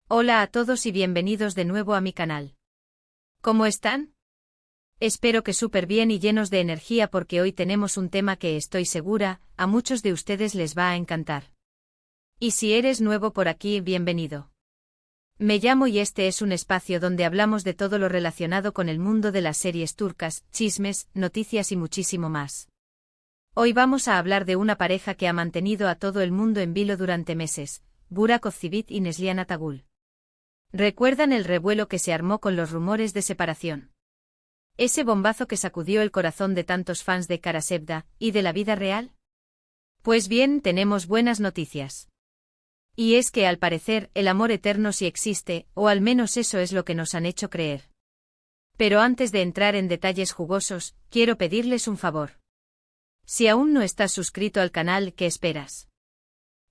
Hola a todos y bienvenidos de nuevo a mi canal. ¿Cómo están? Espero que súper bien y llenos de energía porque hoy tenemos un tema que estoy segura, a muchos de ustedes les va a encantar. Y si eres nuevo por aquí, bienvenido. Me llamo y este es un espacio donde hablamos de todo lo relacionado con el mundo de las series turcas, chismes, noticias y muchísimo más. Hoy vamos a hablar de una pareja que ha mantenido a todo el mundo en vilo durante meses, Burak Özçivit y Neslihan Atagül. ¿Recuerdan el revuelo que se armó con los rumores de separación? Ese bombazo que sacudió el corazón de tantos fans de Kara Sevda y de la vida real. Pues bien, tenemos buenas noticias. Y es que al parecer el amor eterno sí existe, o al menos eso es lo que nos han hecho creer. Pero antes de entrar en detalles jugosos, quiero pedirles un favor. Si aún no estás suscrito al canal, ¿qué esperas?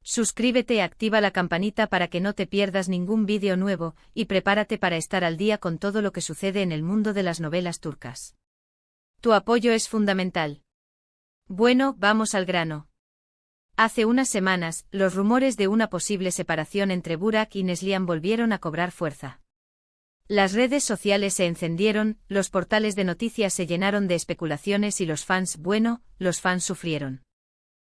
Suscríbete y activa la campanita para que no te pierdas ningún vídeo nuevo, y prepárate para estar al día con todo lo que sucede en el mundo de las novelas turcas. Tu apoyo es fundamental. Bueno, vamos al grano. Hace unas semanas, los rumores de una posible separación entre Burak y Neslihan volvieron a cobrar fuerza. Las redes sociales se encendieron, los portales de noticias se llenaron de especulaciones y los fans sufrieron.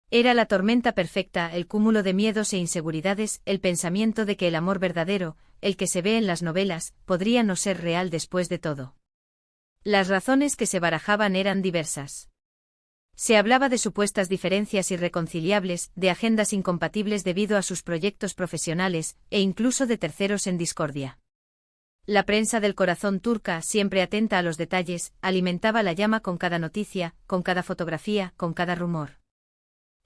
Era la tormenta perfecta, el cúmulo de miedos e inseguridades, el pensamiento de que el amor verdadero, el que se ve en las novelas, podría no ser real después de todo. Las razones que se barajaban eran diversas. Se hablaba de supuestas diferencias irreconciliables, de agendas incompatibles debido a sus proyectos profesionales, e incluso de terceros en discordia. La prensa del corazón turca, siempre atenta a los detalles, alimentaba la llama con cada noticia, con cada fotografía, con cada rumor.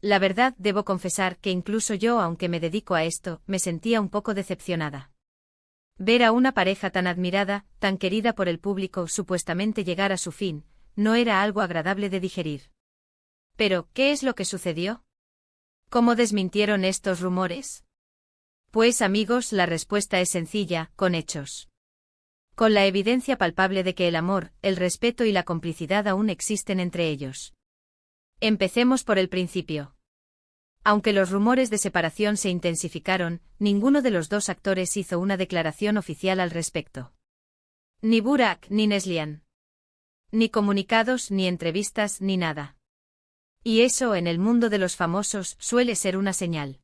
La verdad, debo confesar que incluso yo, aunque me dedico a esto, me sentía un poco decepcionada. Ver a una pareja tan admirada, tan querida por el público, supuestamente llegar a su fin, no era algo agradable de digerir. Pero, ¿qué es lo que sucedió? ¿Cómo desmintieron estos rumores? Pues amigos, la respuesta es sencilla, con hechos. Con la evidencia palpable de que el amor, el respeto y la complicidad aún existen entre ellos. Empecemos por el principio. Aunque los rumores de separación se intensificaron, ninguno de los dos actores hizo una declaración oficial al respecto. Ni Burak ni Neslihan. Ni comunicados, ni entrevistas, ni nada. Y eso en el mundo de los famosos suele ser una señal.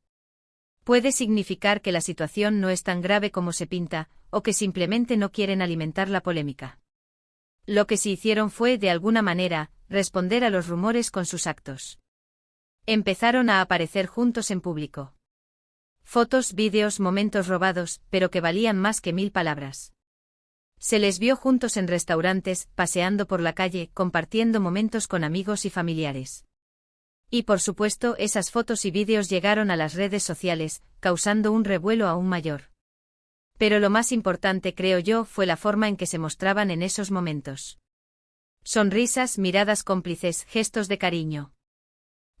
Puede significar que la situación no es tan grave como se pinta, o que simplemente no quieren alimentar la polémica. Lo que sí hicieron fue, de alguna manera, responder a los rumores con sus actos. Empezaron a aparecer juntos en público. Fotos, vídeos, momentos robados, pero que valían más que 1000 palabras. Se les vio juntos en restaurantes, paseando por la calle, compartiendo momentos con amigos y familiares. Y por supuesto, esas fotos y vídeos llegaron a las redes sociales, causando un revuelo aún mayor. Pero lo más importante, creo yo, fue la forma en que se mostraban en esos momentos. Sonrisas, miradas cómplices, gestos de cariño.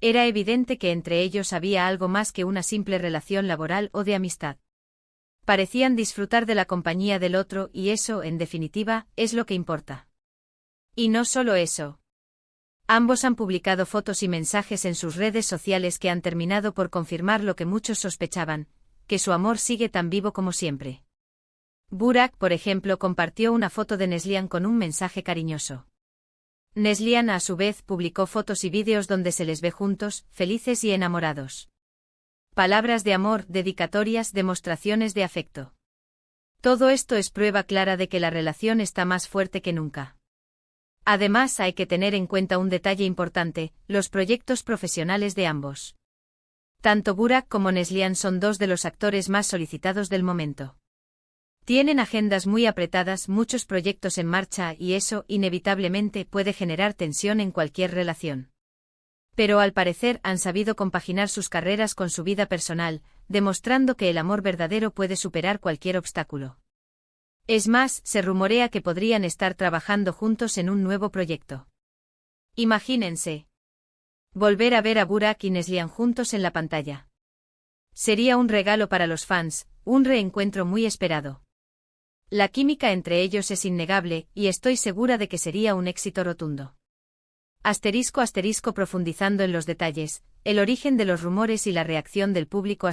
Era evidente que entre ellos había algo más que una simple relación laboral o de amistad. Parecían disfrutar de la compañía del otro y eso, en definitiva, es lo que importa. Y no solo eso. Ambos han publicado fotos y mensajes en sus redes sociales que han terminado por confirmar lo que muchos sospechaban, que su amor sigue tan vivo como siempre. Burak, por ejemplo, compartió una foto de Neslihan con un mensaje cariñoso. Neslihan, a su vez, publicó fotos y vídeos donde se les ve juntos, felices y enamorados. Palabras de amor, dedicatorias, demostraciones de afecto. Todo esto es prueba clara de que la relación está más fuerte que nunca. Además, hay que tener en cuenta un detalle importante, los proyectos profesionales de ambos. Tanto Burak como Neslihan son dos de los actores más solicitados del momento. Tienen agendas muy apretadas, muchos proyectos en marcha y eso, inevitablemente, puede generar tensión en cualquier relación. Pero al parecer han sabido compaginar sus carreras con su vida personal, demostrando que el amor verdadero puede superar cualquier obstáculo. Es más, se rumorea que podrían estar trabajando juntos en un nuevo proyecto. Imagínense. Volver a ver a Burak y Neslihan juntos en la pantalla. Sería un regalo para los fans, un reencuentro muy esperado. La química entre ellos es innegable, y estoy segura de que sería un éxito rotundo. *** Profundizando en los detalles, el origen de los rumores y la reacción del público ***.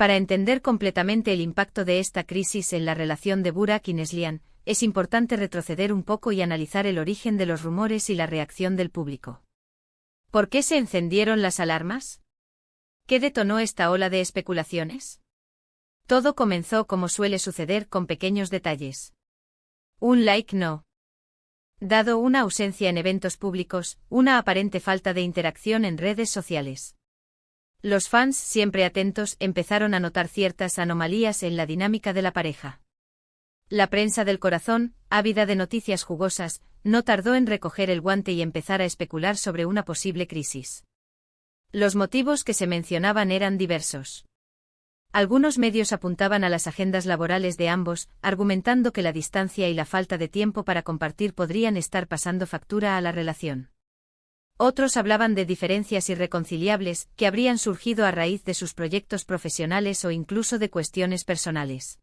Para entender completamente el impacto de esta crisis en la relación de Burak y Neslihan, es importante retroceder un poco y analizar el origen de los rumores y la reacción del público. ¿Por qué se encendieron las alarmas? ¿Qué detonó esta ola de especulaciones? Todo comenzó como suele suceder con pequeños detalles. Un like no dado, una ausencia en eventos públicos, una aparente falta de interacción en redes sociales. Los fans, siempre atentos, empezaron a notar ciertas anomalías en la dinámica de la pareja. La prensa del corazón, ávida de noticias jugosas, no tardó en recoger el guante y empezar a especular sobre una posible crisis. Los motivos que se mencionaban eran diversos. Algunos medios apuntaban a las agendas laborales de ambos, argumentando que la distancia y la falta de tiempo para compartir podrían estar pasando factura a la relación. Otros hablaban de diferencias irreconciliables que habrían surgido a raíz de sus proyectos profesionales o incluso de cuestiones personales.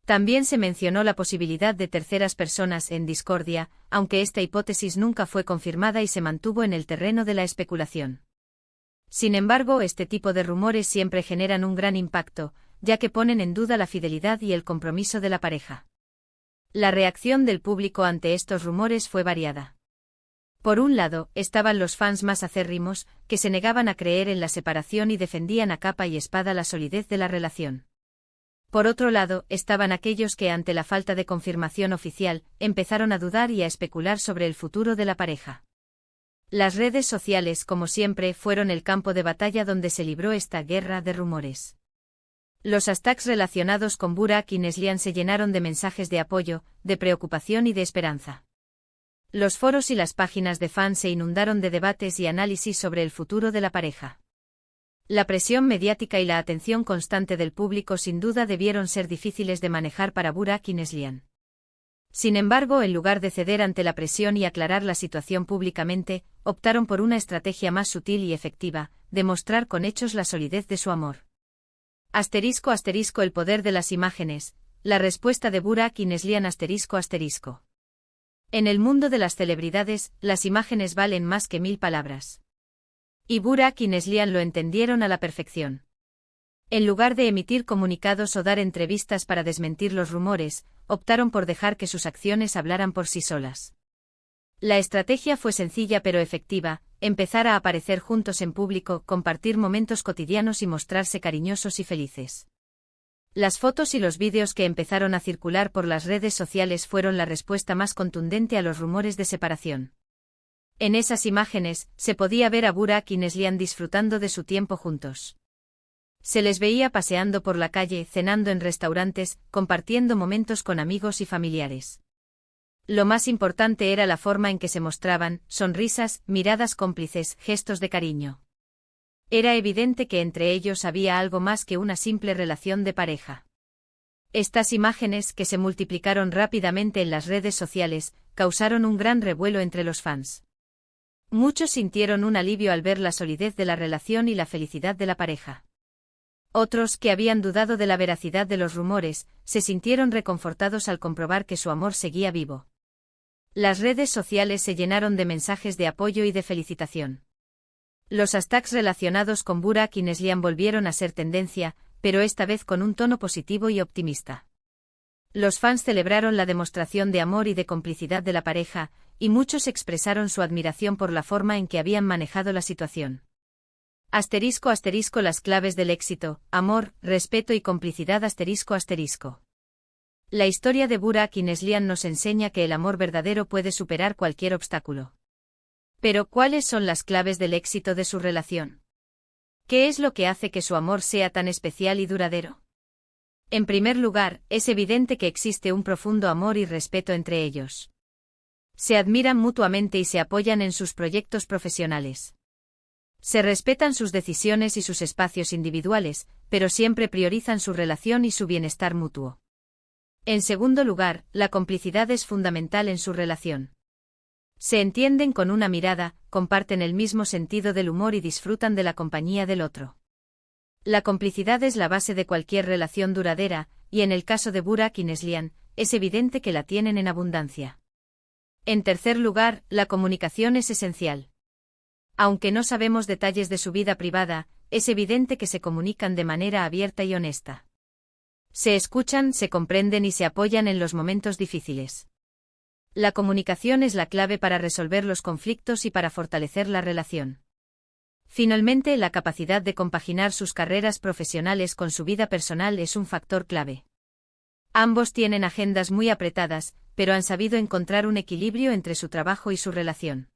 También se mencionó la posibilidad de terceras personas en discordia, aunque esta hipótesis nunca fue confirmada y se mantuvo en el terreno de la especulación. Sin embargo, este tipo de rumores siempre generan un gran impacto, ya que ponen en duda la fidelidad y el compromiso de la pareja. La reacción del público ante estos rumores fue variada. Por un lado, estaban los fans más acérrimos, que se negaban a creer en la separación y defendían a capa y espada la solidez de la relación. Por otro lado, estaban aquellos que, ante la falta de confirmación oficial, empezaron a dudar y a especular sobre el futuro de la pareja. Las redes sociales, como siempre, fueron el campo de batalla donde se libró esta guerra de rumores. Los hashtags relacionados con Burak y Neslihan se llenaron de mensajes de apoyo, de preocupación y de esperanza. Los foros y las páginas de fans se inundaron de debates y análisis sobre el futuro de la pareja. La presión mediática y la atención constante del público sin duda debieron ser difíciles de manejar para Burak y Neslihan. Sin embargo, en lugar de ceder ante la presión y aclarar la situación públicamente, optaron por una estrategia más sutil y efectiva, demostrar con hechos la solidez de su amor. *** El poder de las imágenes, la respuesta de Burak y Neslihan ***. En el mundo de las celebridades, las imágenes valen más que 1000 palabras. Y Burak y Neslihan lo entendieron a la perfección. En lugar de emitir comunicados o dar entrevistas para desmentir los rumores, optaron por dejar que sus acciones hablaran por sí solas. La estrategia fue sencilla pero efectiva: empezar a aparecer juntos en público, compartir momentos cotidianos y mostrarse cariñosos y felices. Las fotos y los vídeos que empezaron a circular por las redes sociales fueron la respuesta más contundente a los rumores de separación. En esas imágenes, se podía ver a Burak y Neslihan disfrutando de su tiempo juntos. Se les veía paseando por la calle, cenando en restaurantes, compartiendo momentos con amigos y familiares. Lo más importante era la forma en que se mostraban: sonrisas, miradas cómplices, gestos de cariño. Era evidente que entre ellos había algo más que una simple relación de pareja. Estas imágenes, que se multiplicaron rápidamente en las redes sociales, causaron un gran revuelo entre los fans. Muchos sintieron un alivio al ver la solidez de la relación y la felicidad de la pareja. Otros, que habían dudado de la veracidad de los rumores, se sintieron reconfortados al comprobar que su amor seguía vivo. Las redes sociales se llenaron de mensajes de apoyo y de felicitación. Los hashtags relacionados con Burak y Neslihan volvieron a ser tendencia, pero esta vez con un tono positivo y optimista. Los fans celebraron la demostración de amor y de complicidad de la pareja, y muchos expresaron su admiración por la forma en que habían manejado la situación. *** Las claves del éxito: amor, respeto y complicidad ***. La historia de Burak y Neslihan nos enseña que el amor verdadero puede superar cualquier obstáculo. Pero, ¿cuáles son las claves del éxito de su relación? ¿Qué es lo que hace que su amor sea tan especial y duradero? En primer lugar, es evidente que existe un profundo amor y respeto entre ellos. Se admiran mutuamente y se apoyan en sus proyectos profesionales. Se respetan sus decisiones y sus espacios individuales, pero siempre priorizan su relación y su bienestar mutuo. En segundo lugar, la complicidad es fundamental en su relación. Se entienden con una mirada, comparten el mismo sentido del humor y disfrutan de la compañía del otro. La complicidad es la base de cualquier relación duradera, y en el caso de Burak y Neslihan, es evidente que la tienen en abundancia. En tercer lugar, la comunicación es esencial. Aunque no sabemos detalles de su vida privada, es evidente que se comunican de manera abierta y honesta. Se escuchan, se comprenden y se apoyan en los momentos difíciles. La comunicación es la clave para resolver los conflictos y para fortalecer la relación. Finalmente, la capacidad de compaginar sus carreras profesionales con su vida personal es un factor clave. Ambos tienen agendas muy apretadas, pero han sabido encontrar un equilibrio entre su trabajo y su relación.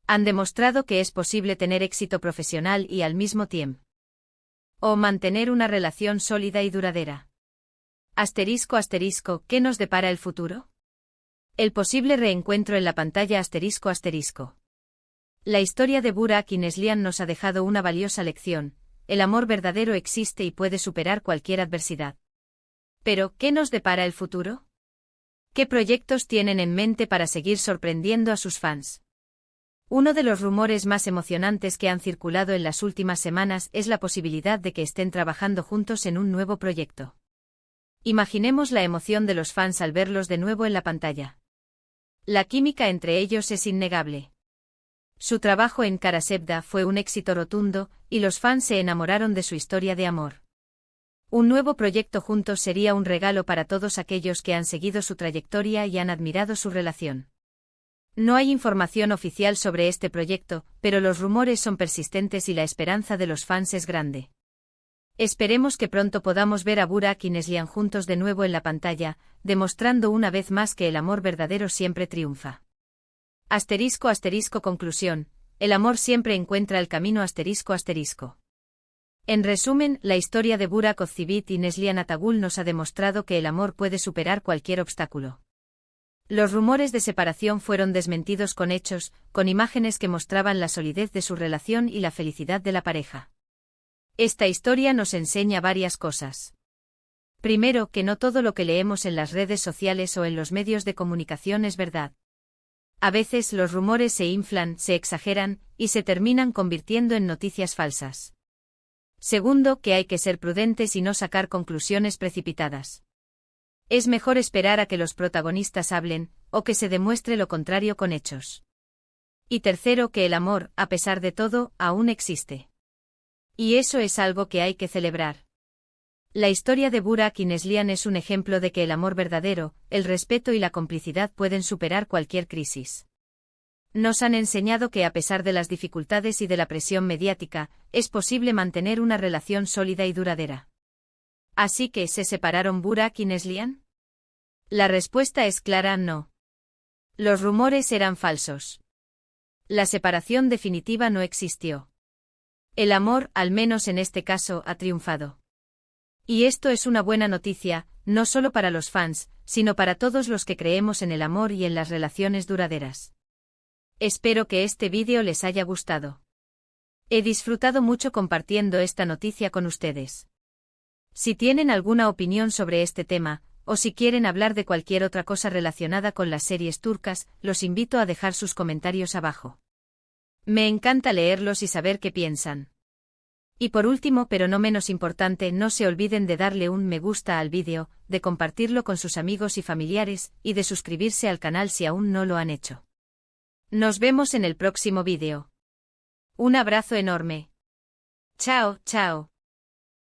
Han demostrado que es posible tener éxito profesional y al mismo tiempo mantener una relación sólida y duradera. Asterisco asterisco, ¿qué nos depara el futuro? El posible reencuentro en la pantalla asterisco asterisco. La historia de Burak y Neslihan nos ha dejado una valiosa lección: el amor verdadero existe y puede superar cualquier adversidad. Pero, ¿qué nos depara el futuro? ¿Qué proyectos tienen en mente para seguir sorprendiendo a sus fans? Uno de los rumores más emocionantes que han circulado en las últimas semanas es la posibilidad de que estén trabajando juntos en un nuevo proyecto. Imaginemos la emoción de los fans al verlos de nuevo en la pantalla. La química entre ellos es innegable. Su trabajo en Kara Sevda fue un éxito rotundo, y los fans se enamoraron de su historia de amor. Un nuevo proyecto juntos sería un regalo para todos aquellos que han seguido su trayectoria y han admirado su relación. No hay información oficial sobre este proyecto, pero los rumores son persistentes y la esperanza de los fans es grande. Esperemos que pronto podamos ver a Burak y Neslihan juntos de nuevo en la pantalla, demostrando una vez más que el amor verdadero siempre triunfa. Asterisco asterisco conclusión, el amor siempre encuentra el camino asterisco asterisco. En resumen, la historia de Burak Ozceğit y Neslihan Atagül nos ha demostrado que el amor puede superar cualquier obstáculo. Los rumores de separación fueron desmentidos con hechos, con imágenes que mostraban la solidez de su relación y la felicidad de la pareja. Esta historia nos enseña varias cosas. Primero, que no todo lo que leemos en las redes sociales o en los medios de comunicación es verdad. A veces los rumores se inflan, se exageran, y se terminan convirtiendo en noticias falsas. Segundo, que hay que ser prudentes y no sacar conclusiones precipitadas. Es mejor esperar a que los protagonistas hablen, o que se demuestre lo contrario con hechos. Y tercero, que el amor, a pesar de todo, aún existe. Y eso es algo que hay que celebrar. La historia de Burak y Neslihan es un ejemplo de que el amor verdadero, el respeto y la complicidad pueden superar cualquier crisis. Nos han enseñado que a pesar de las dificultades y de la presión mediática, es posible mantener una relación sólida y duradera. ¿Así que se separaron Burak y Neslihan? La respuesta es clara: no. Los rumores eran falsos. La separación definitiva no existió. El amor, al menos en este caso, ha triunfado. Y esto es una buena noticia, no solo para los fans, sino para todos los que creemos en el amor y en las relaciones duraderas. Espero que este vídeo les haya gustado. He disfrutado mucho compartiendo esta noticia con ustedes. Si tienen alguna opinión sobre este tema, o si quieren hablar de cualquier otra cosa relacionada con las series turcas, los invito a dejar sus comentarios abajo. Me encanta leerlos y saber qué piensan. Y por último, pero no menos importante, no se olviden de darle un me gusta al vídeo, de compartirlo con sus amigos y familiares, y de suscribirse al canal si aún no lo han hecho. Nos vemos en el próximo vídeo. Un abrazo enorme. Chao, chao.